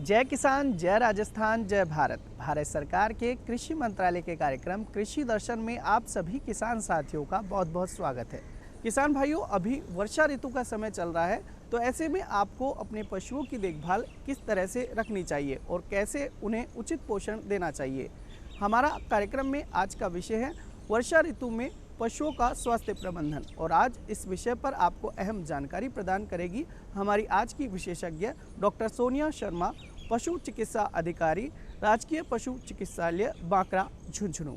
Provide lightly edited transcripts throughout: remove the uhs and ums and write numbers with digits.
जय किसान, जय राजस्थान, जय भारत। भारत सरकार के कृषि मंत्रालय के कार्यक्रम कृषि दर्शन में आप सभी किसान साथियों का बहुत बहुत स्वागत है। किसान भाइयों, अभी वर्षा ऋतु का समय चल रहा है, तो ऐसे में आपको अपने पशुओं की देखभाल किस तरह से रखनी चाहिए और कैसे उन्हें उचित पोषण देना चाहिए। हमारा कार्यक्रम में आज का विषय है वर्षा ऋतु में पशुओं का स्वास्थ्य प्रबंधन, और आज इस विषय पर आपको अहम जानकारी प्रदान करेगी हमारी आज की विशेषज्ञ डॉक्टर सोनिया शर्मा, पशु चिकित्सा अधिकारी, राजकीय पशु चिकित्सालय बांकरा, झुंझुनू।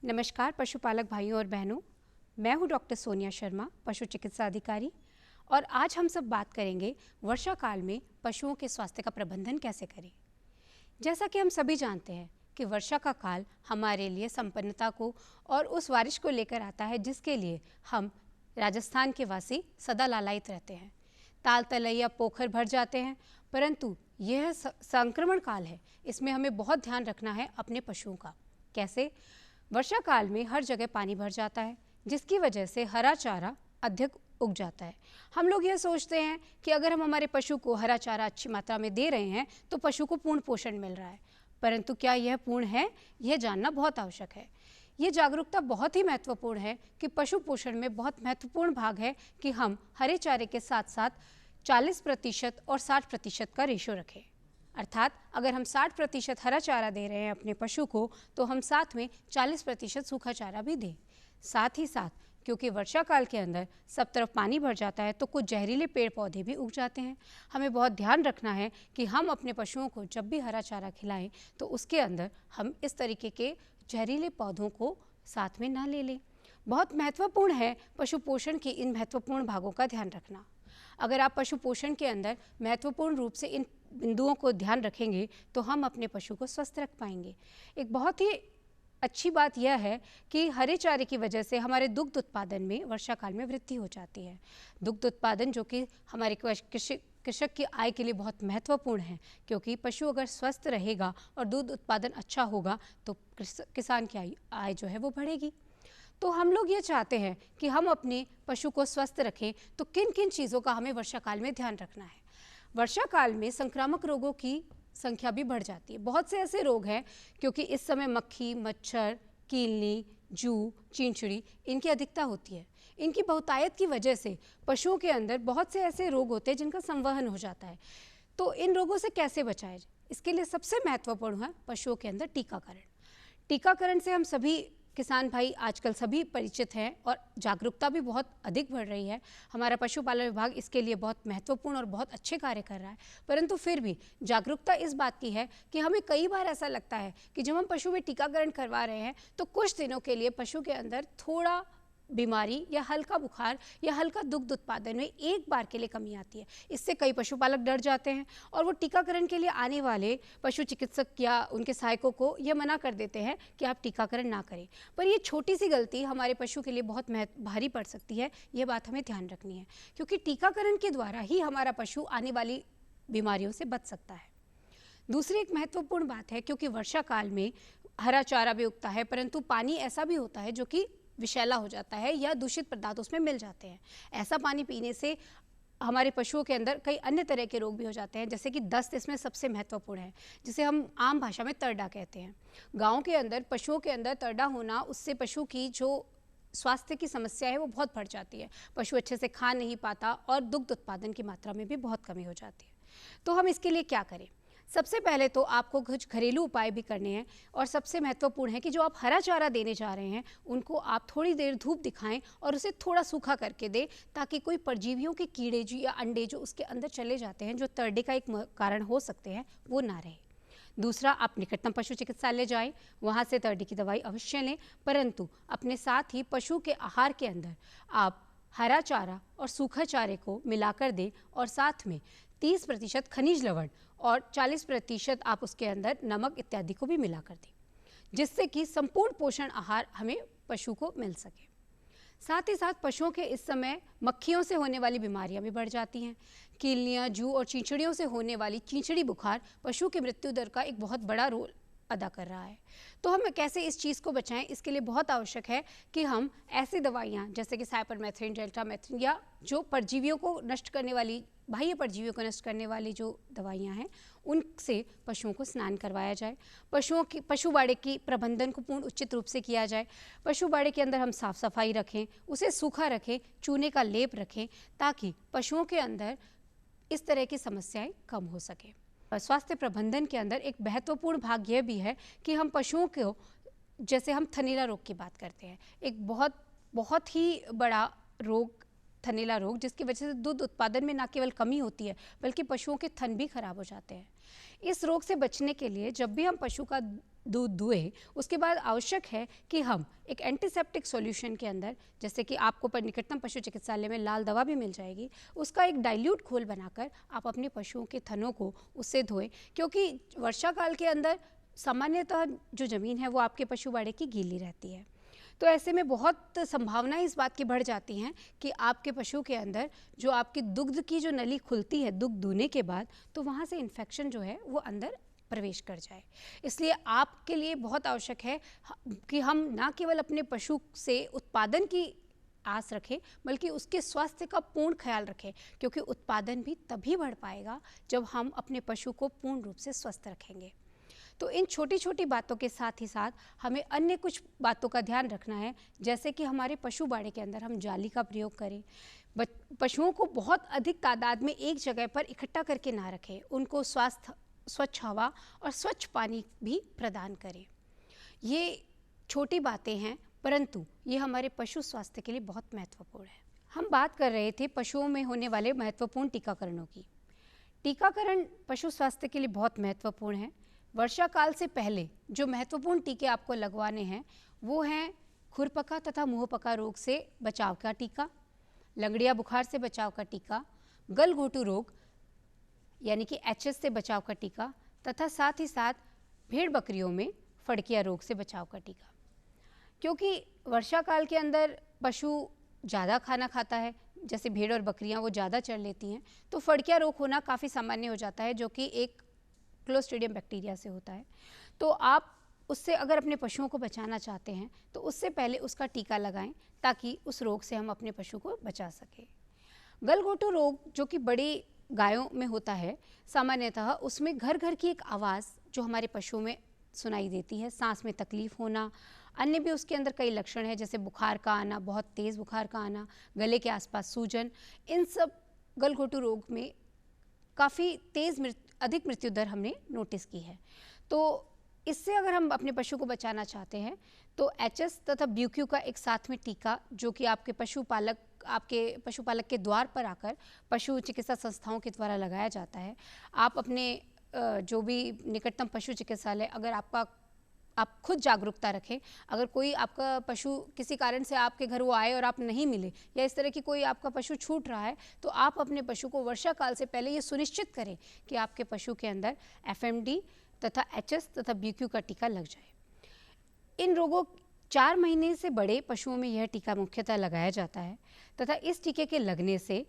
नमस्कार पशुपालक भाइयों और बहनों, मैं हूं डॉक्टर सोनिया शर्मा, पशु चिकित्सा अधिकारी। और आज हम सब बात करेंगे वर्षा काल में पशुओं के स्वास्थ्य का प्रबंधन कैसे करें। जैसा कि हम सभी जानते हैं कि वर्षा का काल हमारे लिए संपन्नता को और उस बारिश को लेकर आता है जिसके लिए हम राजस्थान के वासी सदा लालायित रहते हैं। ताल तलैया पोखर भर जाते हैं, परंतु यह संक्रमण काल है, इसमें हमें बहुत ध्यान रखना है अपने पशुओं का। कैसे? वर्षा काल में हर जगह पानी भर जाता है, जिसकी वजह से हरा चारा अधिक उग जाता है। हम लोग यह सोचते हैं कि अगर हम हमारे पशु को हरा चारा अच्छी मात्रा में दे रहे हैं तो पशु को पूर्ण पोषण मिल रहा है, परंतु क्या यह पूर्ण है, यह जानना बहुत आवश्यक है। ये जागरूकता बहुत ही महत्वपूर्ण है कि पशु पोषण में बहुत महत्वपूर्ण भाग है कि हम हरे चारे के साथ साथ 40% और 60% का रेशो रखें। अर्थात अगर हम 60% हरा चारा दे रहे हैं अपने पशु को, तो हम साथ में 40% सूखा चारा भी दें। साथ ही साथ क्योंकि वर्षा काल के अंदर सब तरफ पानी भर जाता है, तो कुछ जहरीले पेड़ पौधे भी उग जाते हैं। हमें बहुत ध्यान रखना है कि हम अपने पशुओं को जब भी हरा चारा खिलाएं तो उसके अंदर हम इस तरीके के जहरीले पौधों को साथ में ना ले लें। बहुत महत्वपूर्ण है पशु पोषण के इन महत्वपूर्ण भागों का ध्यान रखना। अगर आप पशु पोषण के अंदर महत्वपूर्ण रूप से इन बिंदुओं को ध्यान रखेंगे तो हम अपने पशु को स्वस्थ रख पाएंगे। एक बहुत ही अच्छी बात यह है कि हरे चारे की वजह से हमारे दुग्ध उत्पादन में वर्षा काल में वृद्धि हो जाती है। दुग्ध उत्पादन जो कि हमारे कृषक की आय के लिए बहुत महत्वपूर्ण है, क्योंकि पशु अगर स्वस्थ रहेगा और दूध उत्पादन अच्छा होगा तो किसान की आय जो है वो बढ़ेगी। तो हम लोग ये चाहते हैं कि हम अपने पशु को स्वस्थ रखें, तो किन किन चीज़ों का हमें वर्षा काल में ध्यान रखना है। वर्षा काल में संक्रामक रोगों की संख्या भी बढ़ जाती है। बहुत से ऐसे रोग हैं, क्योंकि इस समय मक्खी, मच्छर, कीलनी, जू, चींचड़ी इनकी अधिकता होती है। इनकी बहुतायत की वजह से पशुओं के अंदर बहुत से ऐसे रोग होते हैं जिनका संवहन हो जाता है। तो इन रोगों से कैसे बचाएं? इसके लिए सबसे महत्वपूर्ण है पशुओं के अंदर टीकाकरण। टीकाकरण से हम सभी किसान भाई आजकल सभी परिचित हैं और जागरूकता भी बहुत अधिक बढ़ रही है। हमारा पशुपालन विभाग इसके लिए बहुत महत्वपूर्ण और बहुत अच्छे कार्य कर रहा है, परंतु फिर भी जागरूकता इस बात की है कि हमें कई बार ऐसा लगता है कि जब हम पशु में टीकाकरण करवा रहे हैं तो कुछ दिनों के लिए पशु के अंदर थोड़ा बीमारी या हल्का बुखार या हल्का दुग्ध उत्पादन में एक बार के लिए कमी आती है। इससे कई पशुपालक डर जाते हैं और वो टीकाकरण के लिए आने वाले पशु चिकित्सक या उनके सहायकों को यह मना कर देते हैं कि आप टीकाकरण ना करें। पर ये छोटी सी गलती हमारे पशु के लिए बहुत भारी पड़ सकती है। ये बात हमें ध्यान रखनी है, क्योंकि टीकाकरण के द्वारा ही हमारा पशु आने वाली बीमारियों से बच सकता है। दूसरी एक महत्वपूर्ण बात है, क्योंकि वर्षा काल में हरा चारा भी उगता है, परंतु पानी ऐसा भी होता है जो कि विषैला हो जाता है या दूषित पदार्थ उसमें मिल जाते हैं। ऐसा पानी पीने से हमारे पशुओं के अंदर कई अन्य तरह के रोग भी हो जाते हैं, जैसे कि दस्त इसमें सबसे महत्वपूर्ण है, जिसे हम आम भाषा में तरडा कहते हैं। गांव के अंदर पशुओं के अंदर तरडा होना, उससे पशु की जो स्वास्थ्य की समस्या है वो बहुत बढ़ जाती है। पशु अच्छे से खा नहीं पाता और दुग्ध उत्पादन की मात्रा में भी बहुत कमी हो जाती है। तो हम इसके लिए क्या करें? सबसे पहले तो आपको कुछ घरेलू उपाय भी करने हैं, और सबसे महत्वपूर्ण है कि जो आप हरा चारा देने जा रहे हैं उनको आप थोड़ी देर धूप दिखाएं और उसे थोड़ा सूखा करके दें, ताकि कोई परजीवियों के कीड़े जो या अंडे जो उसके अंदर चले जाते हैं, जो तरडे का एक कारण हो सकते हैं, वो ना रहे। दूसरा, आप निकटतम पशु चिकित्सालय जाएं, वहाँ से तरडे की दवाई अवश्य लें, परंतु अपने साथ ही पशु के आहार के अंदर आप हरा चारा और सूखा चारे को मिलाकर दें, और साथ में 30% खनिज लवण और 40% आप उसके अंदर नमक इत्यादि को भी मिलाकर दें, जिससे कि संपूर्ण पोषण आहार हमें पशु को मिल सके। साथ ही साथ पशुओं के इस समय मक्खियों से होने वाली बीमारियां भी बढ़ जाती हैं। कीलनियाँ, जू और चींचड़ियों से होने वाली चींचड़ी बुखार पशु की मृत्यु दर का एक बहुत बड़ा रोल अदा कर रहा है। तो हम कैसे इस चीज़ को बचाएं, इसके लिए बहुत आवश्यक है कि हम ऐसी दवाइयाँ जैसे कि साइपरमेथ्रिन, डेल्टामेथ्रिन या जो परजीवियों को नष्ट करने वाली बाह्य परजीवियों को नष्ट करने वाली जो दवाइयाँ हैं उनसे पशुओं को स्नान करवाया जाए। पशु बाड़े की प्रबंधन को पूर्ण उचित रूप से किया जाए। पशु बाड़े के अंदर हम साफ सफाई रखें, उसे सूखा रखें, चूने का लेप रखें, ताकि पशुओं के अंदर इस तरह की समस्याएं कम हो सके। स्वास्थ्य प्रबंधन के अंदर एक महत्वपूर्ण भाग यह भी है कि हम पशुओं को, जैसे हम थनैला रोग की बात करते हैं, एक बहुत ही बड़ा रोग थनैला रोग, जिसकी वजह से दूध उत्पादन में न केवल कमी होती है बल्कि पशुओं के थन भी खराब हो जाते हैं। इस रोग से बचने के लिए जब भी हम पशु का दूध दुहें, उसके बाद आवश्यक है कि हम एक एंटीसेप्टिक सॉल्यूशन के अंदर, जैसे कि आपको निकटतम पशु चिकित्सालय में लाल दवा भी मिल जाएगी, उसका एक डाइल्यूट घोल बनाकर आप अपने पशुओं के थनों को उससे धोएं, क्योंकि वर्षा काल के अंदर सामान्यतः जो ज़मीन है वो आपके पशु बाड़े की गीली रहती है। तो ऐसे में बहुत संभावनाएं इस बात की बढ़ जाती हैं कि आपके पशु के अंदर जो आपकी दुग्ध की जो नली खुलती है दुग्ध दूने के बाद, तो वहाँ से इन्फेक्शन जो है वो अंदर प्रवेश कर जाए। इसलिए आपके लिए बहुत आवश्यक है कि हम ना केवल अपने पशु से उत्पादन की आस रखें बल्कि उसके स्वास्थ्य का पूर्ण ख्याल रखें, क्योंकि उत्पादन भी तभी बढ़ पाएगा जब हम अपने पशु को पूर्ण रूप से स्वस्थ रखेंगे। तो इन छोटी छोटी बातों के साथ ही साथ हमें अन्य कुछ बातों का ध्यान रखना है, जैसे कि हमारे पशु बाड़े के अंदर हम जाली का प्रयोग करें, पशुओं को बहुत अधिक तादाद में एक जगह पर इकट्ठा करके ना रखें, उनको स्वच्छ हवा और स्वच्छ पानी भी प्रदान करें। ये छोटी बातें हैं परंतु ये हमारे पशु स्वास्थ्य के लिए बहुत महत्वपूर्ण है। हम बात कर रहे थे पशुओं में होने वाले महत्वपूर्ण टीकाकरणों की। टीकाकरण पशु स्वास्थ्य के लिए बहुत महत्वपूर्ण है। वर्षा काल से पहले जो महत्वपूर्ण टीके आपको लगवाने हैं वो हैं खुरपका तथा मुंहपका रोग से बचाव का टीका, लंगड़िया बुखार से बचाव का टीका, गलघोटू रोग यानी कि एचएस से बचाव का टीका, तथा साथ ही साथ भेड़ बकरियों में फड़किया रोग से बचाव का टीका। क्योंकि वर्षा काल के अंदर पशु ज़्यादा खाना खाता है, जैसे भेड़ और बकरियां वो ज़्यादा चर लेती हैं, तो फड़किया रोग होना काफ़ी सामान्य हो जाता है, जो कि एक क्लोस्ट्रीडियम बैक्टीरिया से होता है। तो आप उससे अगर अपने पशुओं को बचाना चाहते हैं तो उससे पहले उसका टीका लगाएं, ताकि उस रोग से हम अपने पशु को बचा सकें। गलघोटू रोग जो कि बड़ी गायों में होता है, सामान्यतः उसमें घर घर की एक आवाज़ जो हमारे पशुओं में सुनाई देती है, सांस में तकलीफ होना, अन्य भी उसके अंदर कई लक्षण हैं, जैसे बुखार का आना, बहुत तेज़ बुखार का आना, गले के आसपास सूजन, इन सब गलघोटू रोग में काफ़ी अधिक मृत्यु दर हमने नोटिस की है। तो इससे अगर हम अपने पशु को बचाना चाहते हैं तो एचएस तथा ब्यूक्यू का एक साथ में टीका, जो कि आपके पशुपालक के द्वार पर आकर पशु चिकित्सा संस्थाओं के द्वारा लगाया जाता है। आप अपने जो भी निकटतम पशु चिकित्सालय, अगर आप खुद जागरूकता रखें, अगर कोई आपका पशु किसी कारण से आपके घर वो आए और आप नहीं मिले, या इस तरह की कोई आपका पशु छूट रहा है, तो आप अपने पशु को वर्षा काल से पहले ये सुनिश्चित करें कि आपके पशु के अंदर एफएमडी तथा एचएस तथा बीक्यू का टीका लग जाए। इन रोगों 4 महीने से बड़े पशुओं में यह टीका मुख्यतः लगाया जाता है तथा इस टीके के लगने से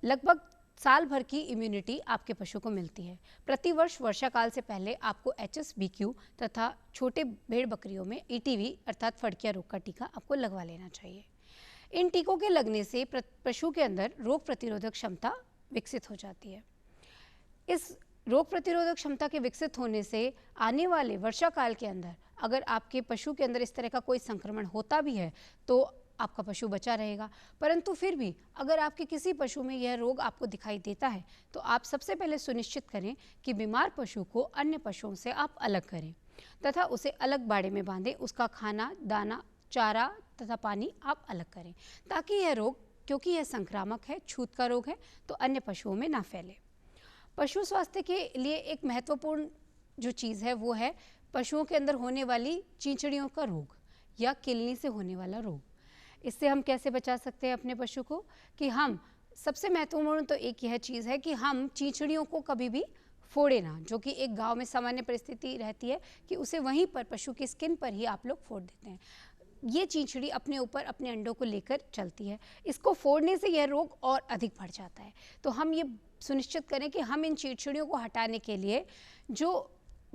लगभग साल भर की इम्यूनिटी आपके पशु को मिलती है। प्रतिवर्ष वर्षा काल से पहले आपको एचएस, बीक्यू तथा छोटे भेड़ बकरियों में ईटीवी अर्थात फड़किया रोग का टीका आपको लगवा लेना चाहिए। इन टीकों के लगने से पशु के अंदर रोग प्रतिरोधक क्षमता विकसित हो जाती है। इस रोग प्रतिरोधक क्षमता के विकसित होने से आने वाले वर्षा काल के अंदर अगर आपके पशु के अंदर इस तरह का कोई संक्रमण होता भी है तो आपका पशु बचा रहेगा। परंतु फिर भी अगर आपके किसी पशु में यह रोग आपको दिखाई देता है तो आप सबसे पहले सुनिश्चित करें कि बीमार पशु को अन्य पशुओं से आप अलग करें तथा उसे अलग बाड़े में बांधें। उसका खाना, दाना, चारा तथा पानी आप अलग करें, ताकि यह रोग, क्योंकि यह संक्रामक है, छूत का रोग है, तो अन्य पशुओं में ना फैले। पशु स्वास्थ्य के लिए एक महत्वपूर्ण जो चीज़ है वो है पशुओं के अंदर होने वाली चींचड़ियों का रोग या किलनी से होने वाला रोग। इससे हम कैसे बचा सकते हैं अपने पशु को, कि हम सबसे महत्वपूर्ण तो एक यह चीज़ है कि हम चींचड़ियों को कभी भी फोड़े ना, जो कि एक गांव में सामान्य परिस्थिति रहती है कि उसे वहीं पर पशु की स्किन पर ही आप लोग फोड़ देते हैं। ये चींचड़ी अपने ऊपर अपने अंडों को लेकर चलती है, इसको फोड़ने से यह रोग और अधिक बढ़ जाता है। तो हम ये सुनिश्चित करें कि हम इन चींचड़ियों को हटाने के लिए जो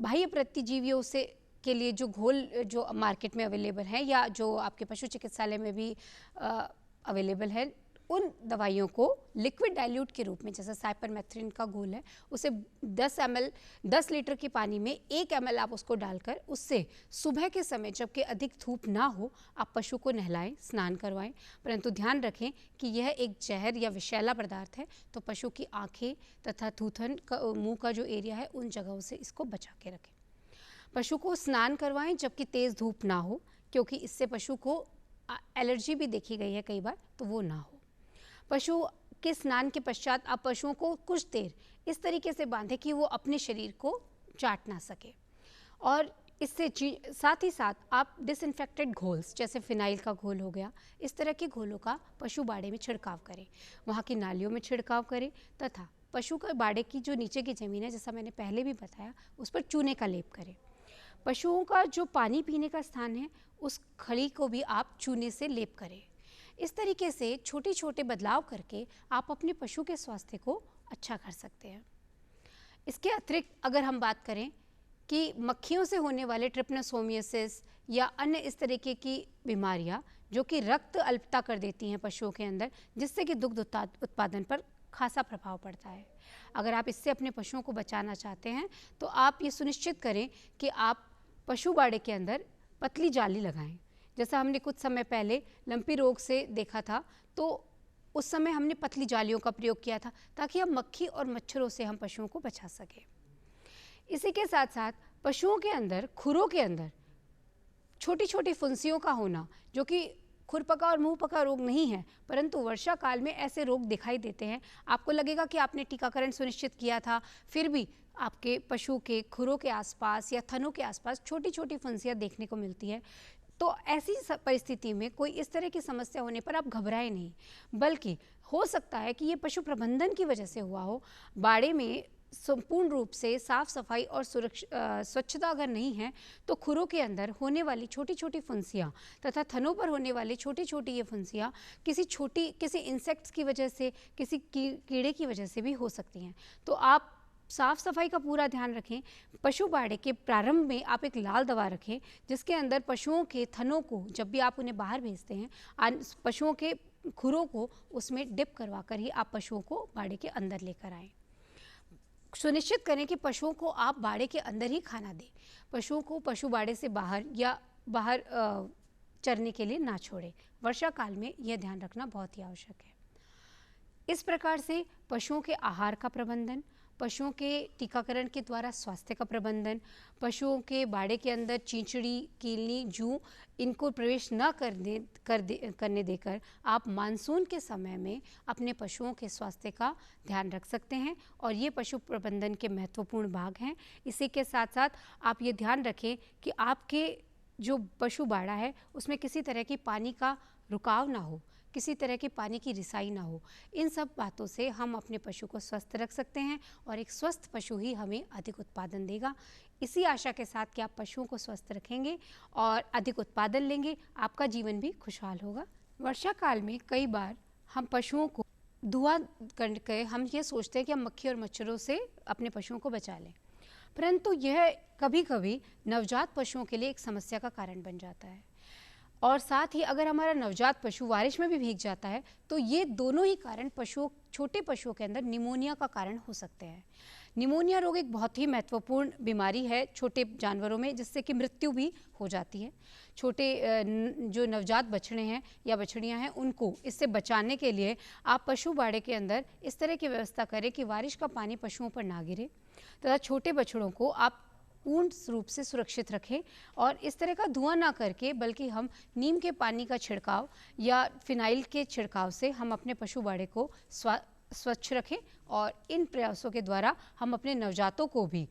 बाह्य प्रतिजीवियों से के लिए जो घोल जो मार्केट में अवेलेबल है या जो आपके पशु चिकित्सालय में भी अवेलेबल है, उन दवाइयों को लिक्विड डाइल्यूट के रूप में, जैसे साइपरमेथ्रिन का घोल है, उसे 10 लीटर के पानी में 1 ml आप उसको डालकर उससे सुबह के समय जबकि अधिक धूप ना हो आप पशु को नहलाएं, स्नान करवाएं। परंतु ध्यान रखें कि यह एक जहर या विषैला पदार्थ है, तो पशु की आँखें तथा थूथन का, मुँह का जो एरिया है, उन जगहों से इसको बचा के रखें। पशु को स्नान करवाएं जबकि तेज़ धूप ना हो, क्योंकि इससे पशु को एलर्जी भी देखी गई है कई बार, तो वो ना हो। पशु के स्नान के पश्चात आप पशुओं को कुछ देर इस तरीके से बांधें कि वो अपने शरीर को चाट ना सके। और इससे साथ ही साथ आप डिसइंफेक्टेड घोल्स, जैसे फिनाइल का घोल हो गया, इस तरह के घोलों का पशु बाड़े में छिड़काव करें, वहाँ की नालियों में छिड़काव करें तथा पशु का बाड़े की जो नीचे की ज़मीन है, जैसा मैंने पहले भी बताया, उस पर चूने का लेप करें। पशुओं का जो पानी पीने का स्थान है, उस खड़ी को भी आप चूने से लेप करें। इस तरीके से छोटे छोटे बदलाव करके आप अपने पशु के स्वास्थ्य को अच्छा कर सकते हैं। इसके अतिरिक्त अगर हम बात करें कि मक्खियों से होने वाले ट्रिपनोसोमियासिस या अन्य इस तरीके की बीमारियां जो कि रक्त अल्पता कर देती हैं पशुओं के अंदर, जिससे कि दुग्ध उत्पादन पर खासा प्रभाव पड़ता है। अगर आप इससे अपने पशुओं को बचाना चाहते हैं तो आप ये सुनिश्चित करें कि आप पशु बाड़े के अंदर पतली जाली लगाएं। जैसा हमने कुछ समय पहले लंपी रोग से देखा था, तो उस समय हमने पतली जालियों का प्रयोग किया था ताकि हम मक्खी और मच्छरों से हम पशुओं को बचा सकें। इसी के साथ साथ पशुओं के अंदर, खुरों के अंदर छोटी छोटी फुंसियों का होना, जो कि खुरपका और मुंह पका रोग नहीं है, परंतु वर्षा काल में ऐसे रोग दिखाई देते हैं। आपको लगेगा कि आपने टीकाकरण सुनिश्चित किया था, फिर भी आपके पशु के खुरों के आसपास या थनों के आसपास छोटी छोटी फुंसियाँ देखने को मिलती है। तो ऐसी परिस्थिति में कोई इस तरह की समस्या होने पर आप घबराएं नहीं, बल्कि हो सकता है कि ये पशु प्रबंधन की वजह से हुआ हो। बाड़े में संपूर्ण रूप से साफ सफाई और स्वच्छता अगर नहीं है तो खुरों के अंदर होने वाली छोटी छोटी फुंसियाँ तथा थनों पर होने वाली छोटी छोटी ये फुंसियाँ किसी इंसेक्ट्स की वजह से, किसी कीड़े की वजह से भी हो सकती हैं। तो आप साफ सफाई का पूरा ध्यान रखें। पशु बाड़े के प्रारंभ में आप एक लाल दवा रखें जिसके अंदर पशुओं के थनों को, जब भी आप उन्हें बाहर भेजते हैं, पशुओं के खुरों को उसमें डिप करवा कर ही आप पशुओं को बाड़े के अंदर लेकर आएँ। सुनिश्चित करें कि पशुओं को आप बाड़े के अंदर ही खाना दें। पशुओं को पशु बाड़े से बाहर चरने के लिए ना छोड़ें। वर्षा काल में यह ध्यान रखना बहुत ही आवश्यक है। इस प्रकार से पशुओं के आहार का प्रबंधन, पशुओं के टीकाकरण के द्वारा स्वास्थ्य का प्रबंधन, पशुओं के बाड़े के अंदर चींचड़ी, कीलनी, जूं इनको प्रवेश न करने देकर आप मानसून के समय में अपने पशुओं के स्वास्थ्य का ध्यान रख सकते हैं और ये पशु प्रबंधन के महत्वपूर्ण भाग हैं। इसी के साथ साथ आप ये ध्यान रखें कि आपके जो पशु बाड़ा है उसमें किसी तरह की पानी का रुकाव ना हो, किसी तरह की पानी की रिसाई ना हो। इन सब बातों से हम अपने पशु को स्वस्थ रख सकते हैं और एक स्वस्थ पशु ही हमें अधिक उत्पादन देगा। इसी आशा के साथ कि आप पशुओं को स्वस्थ रखेंगे और अधिक उत्पादन लेंगे, आपका जीवन भी खुशहाल होगा। वर्षा काल में कई बार हम पशुओं को धुआं करके हम ये सोचते हैं कि हम मक्खी और मच्छरों से अपने पशुओं को बचा लें, परंतु यह कभी कभी नवजात पशुओं के लिए एक समस्या का कारण बन जाता है। और साथ ही अगर हमारा नवजात पशु बारिश में भी भीग जाता है तो ये दोनों ही कारण छोटे पशुओं के अंदर निमोनिया का कारण हो सकते हैं। निमोनिया रोग एक बहुत ही महत्वपूर्ण बीमारी है छोटे जानवरों में, जिससे कि मृत्यु भी हो जाती है। छोटे जो नवजात बछड़े हैं या बछड़ियां हैं, उनको इससे बचाने के लिए आप पशु बाड़े के अंदर इस तरह की व्यवस्था करें कि बारिश का पानी पशुओं पर ना गिरे तथा छोटे बछड़ों को आप पूर्ण रूप से सुरक्षित रखें और इस तरह का धुआं ना करके, बल्कि हम नीम के पानी का छिड़काव या फिनाइल के छिड़काव से हम अपने पशु बाड़े को स्वच्छ रखें और इन प्रयासों के द्वारा हम अपने नवजातों को भी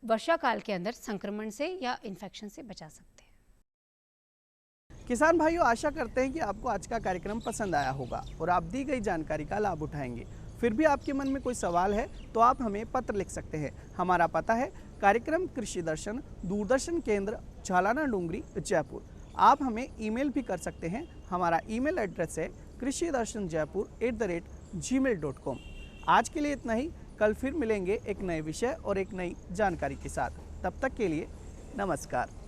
वर्षा काल के अंदर संक्रमण से या इन्फेक्शन से बचा सकते हैं। किसान भाइयों, आशा करते हैं कि आपको आज का कार्यक्रम पसंद आया होगा और आप दी गई जानकारी का लाभ उठाएंगे। फिर भी आपके मन में कोई सवाल है तो आप हमें पत्र लिख सकते हैं। हमारा पता है कार्यक्रम कृषि दर्शन, दूरदर्शन केंद्र, झालाना डूंगरी, जयपुर। आप हमें ईमेल भी कर सकते हैं। हमारा ईमेल एड्रेस है krishidarshanjaipur@gmail.com। आज के लिए इतना ही। कल फिर मिलेंगे एक नए विषय और एक नई जानकारी के साथ। तब तक के लिए नमस्कार।